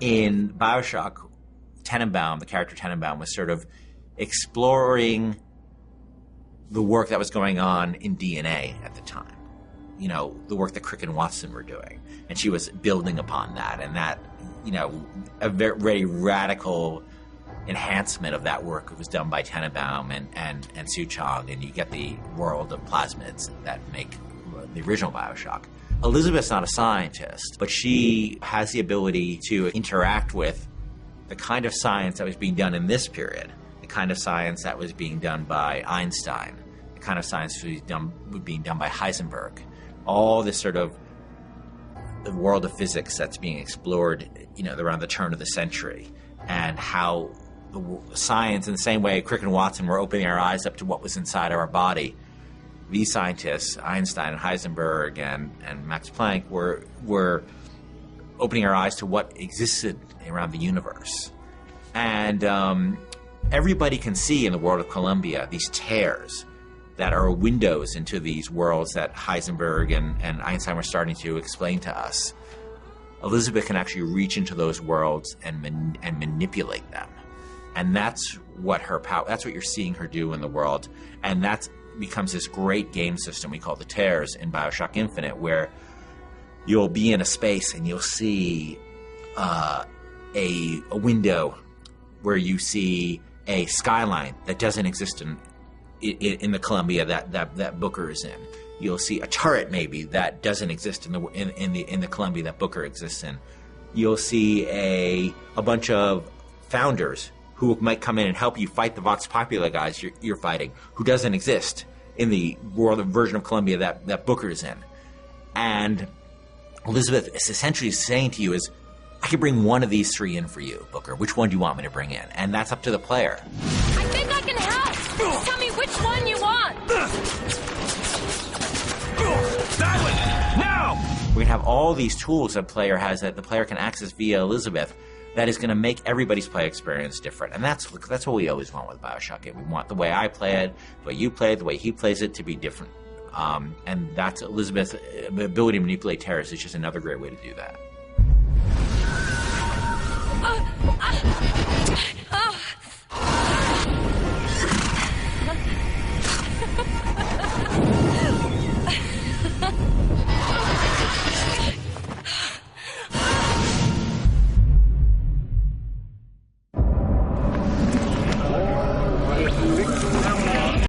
in BioShock, Tenenbaum, the character Tenenbaum, was sort of exploring the work that was going on in DNA at the time. You know, the work that Crick and Watson were doing. And she was building upon that, and that, you know, a very radical enhancement of that work was done by Tenenbaum and Suchong, and you get the world of plasmids that make the original BioShock. Elizabeth's not a scientist, but she has the ability to interact with the kind of science that was being done in this period, the kind of science that was being done by Einstein, the kind of science that was being done by Heisenberg. All this sort of the world of physics that's being explored, you know, around the turn of the century, and how the science, in the same way Crick and Watson were opening our eyes up to what was inside of our body, these scientists, Einstein and Heisenberg and Max Planck, were opening our eyes to what existed around the universe. And everybody can see in the world of Columbia these tears that are windows into these worlds that Heisenberg and Einstein were starting to explain to us. Elizabeth can actually reach into those worlds and manipulate them. And that's what her power, that's what you're seeing her do in the world. And that becomes this great game system we call the tears in BioShock Infinite, where you'll be in a space and you'll see a window where you see a skyline that doesn't exist in the Columbia that Booker is in. You'll see a turret maybe that doesn't exist in the Columbia that Booker exists in. You'll see a bunch of founders who might come in and help you fight the Vox Populi guys you're fighting, who doesn't exist in the world version of Columbia that Booker is in. And Elizabeth is essentially saying to you is, I can bring one of these three in for you, Booker. Which one do you want me to bring in? And that's up to the player. I think I can help. Tell me which one you want. That one! Now! We're going to have all these tools that the player can access via Elizabeth that is going to make everybody's play experience different. And that's what we always want with BioShock. We want the way I play it, the way you play it, the way he plays it to be different. And that's Elizabeth's ability to manipulate terrorists is just another great way to do that.